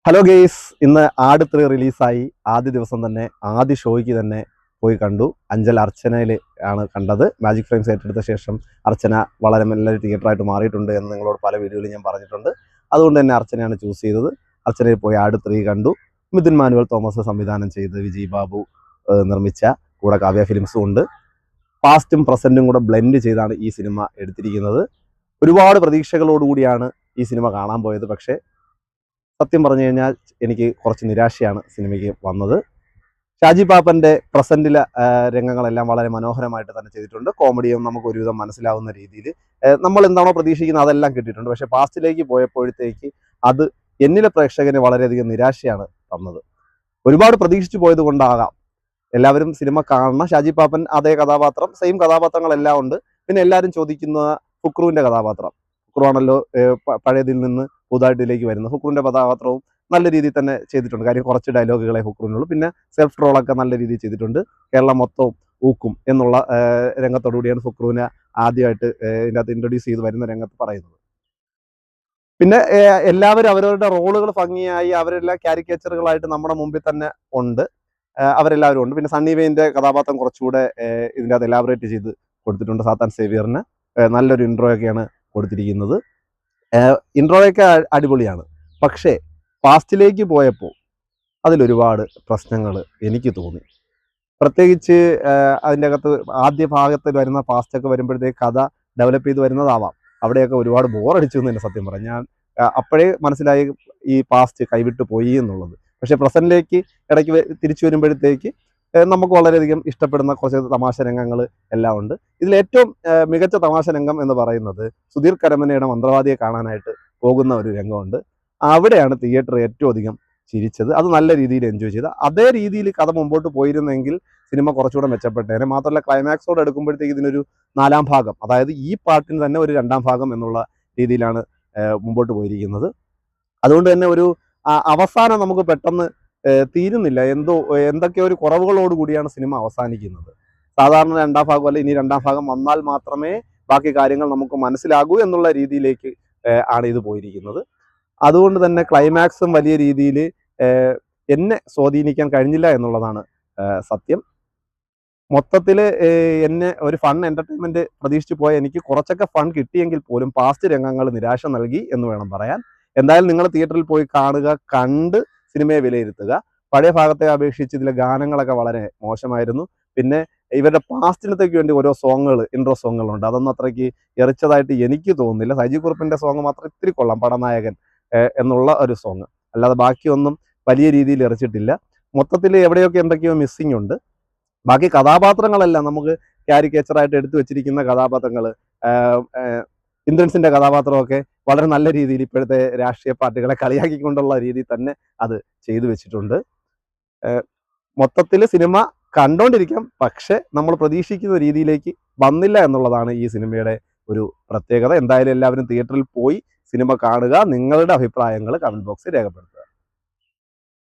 Hello guys, ഇന്ന് ആട് 3 റിലീസായി. ആദ്യ ദിവസം തന്നെ ആദ്യ ഷോയ്ക്ക് തന്നെ പോയി കണ്ടു. അഞ്ചൽ അർച്ചനയിൽ ആണ് കണ്ടത്. മാജിക് ഫ്രെയിംസ് ഏറ്റെടുത്ത ശേഷം അർച്ചന വളരെ നല്ലൊരു തിയേറ്ററായിട്ട് മാറിയിട്ടുണ്ട് എന്ന് നിങ്ങളോട് പല വീഡിയോയിലും ഞാൻ പറഞ്ഞിട്ടുണ്ട്. അതുകൊണ്ട് തന്നെ അർച്ചനയാണ് ചൂസ് ചെയ്തത്. അർച്ചനയിൽ പോയി ആട് 3 കണ്ടു. മിഥുൻ മാനുവൽ തോമസ് സംവിധാനം ചെയ്ത് വിജയ് ബാബു നിർമ്മിച്ച, കൂടെ കാവ്യ ഫിലിംസും ഉണ്ട്. പാസ്റ്റും പ്രസൻറ്റും കൂടെ ബ്ലെൻഡ് ചെയ്താണ് ഈ സിനിമ എടുത്തിരിക്കുന്നത്. ഒരുപാട് പ്രതീക്ഷകളോടുകൂടിയാണ് ഈ സിനിമ കാണാൻ പോയത്. പക്ഷേ സത്യം പറഞ്ഞു കഴിഞ്ഞാൽ എനിക്ക് കുറച്ച് നിരാശയാണ് സിനിമയ്ക്ക് വന്നത്. ഷാജി പാപ്പൻ്റെ പ്രസൻറ്റിലെ രംഗങ്ങളെല്ലാം വളരെ മനോഹരമായിട്ട് തന്നെ ചെയ്തിട്ടുണ്ട്. കോമഡിയും നമുക്ക് ഒരുവിധം മനസ്സിലാവുന്ന രീതിയിൽ നമ്മൾ എന്താണോ പ്രതീക്ഷിക്കുന്നത് അതെല്ലാം കിട്ടിയിട്ടുണ്ട്. പക്ഷേ പാസ്റ്റിലേക്ക് പോയപ്പോഴത്തേക്ക് അത് എന്നിലെ പ്രേക്ഷകന് വളരെയധികം നിരാശയാണ് തന്നത്. ഒരുപാട് പ്രതീക്ഷിച്ചു പോയത് കൊണ്ടാകാം. എല്ലാവരും സിനിമ കാണണം. ഷാജി പാപ്പൻ അതേ കഥാപാത്രം, സെയിം കഥാപാത്രങ്ങളെല്ലാം ഉണ്ട്. പിന്നെ എല്ലാവരും ചോദിക്കുന്ന ഫുക്രുവിൻ്റെ കഥാപാത്രം, ഫുക്രുവാണല്ലോ പഴയതിൽ നിന്ന് പുതുതായിട്ടിലേക്ക് വരുന്നത്. ഫുക്രുവിൻ്റെ കഥാപാത്രവും നല്ല രീതിയിൽ തന്നെ ചെയ്തിട്ടുണ്ട്. കാര്യം കുറച്ച് ഡയലോഗുകളെ ഫുക്രുവിനുള്ളൂ. പിന്നെ സെൽഫ് ട്രോളൊക്കെ നല്ല രീതിയിൽ ചെയ്തിട്ടുണ്ട്. കേരളം മൊത്തവും ഊക്കും എന്നുള്ള രംഗത്തോടുകൂടിയാണ് ഫുക്രുവിനെ ആദ്യമായിട്ട് ഇതിനകത്ത് ഇൻട്രൊഡ്യൂസ് ചെയ്ത് വരുന്ന രംഗത്ത് പറയുന്നത്. പിന്നെ എല്ലാവരും അവരവരുടെ റോളുകൾ ഭംഗിയായി അവരെല്ലാം കാരിക്കേച്ചറുകളായിട്ട് നമ്മുടെ മുമ്പിൽ തന്നെ ഉണ്ട്. അവരെല്ലാവരും ഉണ്ട്. പിന്നെ സണ്ണി വെയിൻ്റെ കഥാപാത്രം കുറച്ചുകൂടെ ഇതിൻ്റെ അത് എലാബറേറ്റ് ചെയ്ത് കൊടുത്തിട്ടുണ്ട്. സാത്താൻ സേവിയറിന് നല്ലൊരു ഇൻട്രോയൊക്കെയാണ് കൊടുത്തിരിക്കുന്നത്. ഇൻട്രോയൊക്കെ അടിപൊളിയാണ്. പക്ഷേ പാസ്റ്റിലേക്ക് പോയപ്പോൾ അതിലൊരുപാട് പ്രശ്നങ്ങൾ എനിക്ക് തോന്നി. പ്രത്യേകിച്ച് അതിൻ്റെ അകത്ത് ആദ്യ ഭാഗത്തിൽ വരുന്ന പാസ്റ്റൊക്കെ വരുമ്പോഴത്തേക്ക് കഥ ഡെവലപ്പ് ചെയ്ത് വരുന്നതാവാം. അവിടെയൊക്കെ ഒരുപാട് ബോറടിച്ചു എന്ന് തന്നെ സത്യം പറയാം. ഞാൻ അപ്പോഴേ മനസ്സിലായി ഈ പാസ്റ്റ് കൈവിട്ട് പോയി എന്നുള്ളത്. പക്ഷേ പ്രസൻറ്റിലേക്ക് ഇടയ്ക്ക് തിരിച്ചു വരുമ്പോഴത്തേക്ക് നമുക്ക് വളരെയധികം ഇഷ്ടപ്പെടുന്ന കുറച്ച് തമാശ രംഗങ്ങൾ എല്ലാം ഉണ്ട്. ഇതിലേറ്റവും മികച്ച തമാശ രംഗം എന്ന് പറയുന്നത് സുധീർ കരമനയുടെ മന്ത്രവാദിയെ കാണാനായിട്ട് പോകുന്ന ഒരു രംഗമുണ്ട്. അവിടെയാണ് തിയേറ്റർ ഏറ്റവും അധികം ചിരിച്ചത്. അത് നല്ല രീതിയിൽ എൻജോയ് ചെയ്ത്. അതേ രീതിയിൽ കഥ മുമ്പോട്ട് പോയിരുന്നെങ്കിൽ സിനിമ കുറച്ചുകൂടെ മെച്ചപ്പെട്ടേനെ. മാത്രമല്ല ക്ലൈമാക്സോട് എടുക്കുമ്പോഴത്തേക്ക് ഇതിനൊരു 4ാം ഭാഗം, അതായത് ഈ പാർട്ടിന് തന്നെ ഒരു 2ാം ഭാഗം എന്നുള്ള രീതിയിലാണ് മുമ്പോട്ട് പോയിരിക്കുന്നത്. അതുകൊണ്ട് തന്നെ ഒരു അവസാനം നമുക്ക് പെട്ടെന്ന് തീരുന്നില്ല. എന്തൊക്കെയോ ഒരു കുറവുകളോട് കൂടിയാണ് സിനിമ അവസാനിക്കുന്നത്. സാധാരണ 2ാം ഭാഗം അല്ല, ഇനി 2ാം ഭാഗം വന്നാൽ മാത്രമേ ബാക്കി കാര്യങ്ങൾ നമുക്ക് മനസ്സിലാകൂ എന്നുള്ള രീതിയിലേക്ക് ആണ് ഇത് പോയിരിക്കുന്നത്. അതുകൊണ്ട് തന്നെ ക്ലൈമാക്സും വലിയ രീതിയിൽ എന്നെ സ്വാധീനിക്കാൻ കഴിഞ്ഞില്ല എന്നുള്ളതാണ് സത്യം. മൊത്തത്തിൽ എന്നെ ഒരു ഫൺ എൻ്റർടൈൻമെൻറ്റ് പ്രതീക്ഷിച്ച് പോയ എനിക്ക് കുറച്ചൊക്കെ ഫൺ കിട്ടിയെങ്കിൽ പോലും പാസ്റ്റ് രംഗങ്ങൾ നിരാശ നൽകി എന്ന് വേണം പറയാൻ. എന്തായാലും നിങ്ങൾ തിയേറ്ററിൽ പോയി കാണുക, കണ്ട് സിനിമയെ വിലയിരുത്തുക. പഴയ ഭാഗത്തെ അപേക്ഷിച്ച് ഇതിലെ ഗാനങ്ങളൊക്കെ വളരെ മോശമായിരുന്നു. പിന്നെ ഇവരുടെ പാസ്റ്റിനത്തേക്ക് വേണ്ടി ഓരോ സോങ്ങുകൾ, ഇൻട്രോ സോങ്ങുകളുണ്ട്. അതൊന്നും അത്രയ്ക്ക് എറിച്ചതായിട്ട് എനിക്ക് തോന്നുന്നില്ല. സജി കുറുപ്പിൻ്റെ സോങ് മാത്രം ഇത്തിരി കൊള്ളാം, പടനായകൻ എന്നുള്ള ഒരു സോങ്. അല്ലാതെ ബാക്കിയൊന്നും വലിയ രീതിയിൽ എറിച്ചിട്ടില്ല. മൊത്തത്തിൽ എവിടെയൊക്കെ എന്തൊക്കെയോ മിസ്സിങ് ഉണ്ട്. ബാക്കി കഥാപാത്രങ്ങളെല്ലാം നമുക്ക് കാരിക്കേച്ചറായിട്ട് എടുത്തു വെച്ചിരിക്കുന്ന കഥാപാത്രങ്ങൾ, ഇന്ദ്രൻസിൻ്റെ കഥാപാത്രമൊക്കെ വളരെ നല്ല രീതിയിൽ ഇപ്പോഴത്തെ രാഷ്ട്രീയ പാർട്ടികളെ കളിയാക്കിക്കൊണ്ടുള്ള രീതിയിൽ തന്നെ അത് ചെയ്തു വെച്ചിട്ടുണ്ട്. മൊത്തത്തിൽ സിനിമ കണ്ടോണ്ടിരിക്കാം, പക്ഷെ നമ്മൾ പ്രതീക്ഷിക്കുന്ന രീതിയിലേക്ക് വന്നില്ല എന്നുള്ളതാണ് ഈ സിനിമയുടെ ഒരു പ്രത്യേകത. എന്തായാലും എല്ലാവരും തിയേറ്ററിൽ പോയി സിനിമ കാണുക. നിങ്ങളുടെ അഭിപ്രായങ്ങൾ കമൻറ്റ് ബോക്സിൽ രേഖപ്പെടുത്തുക.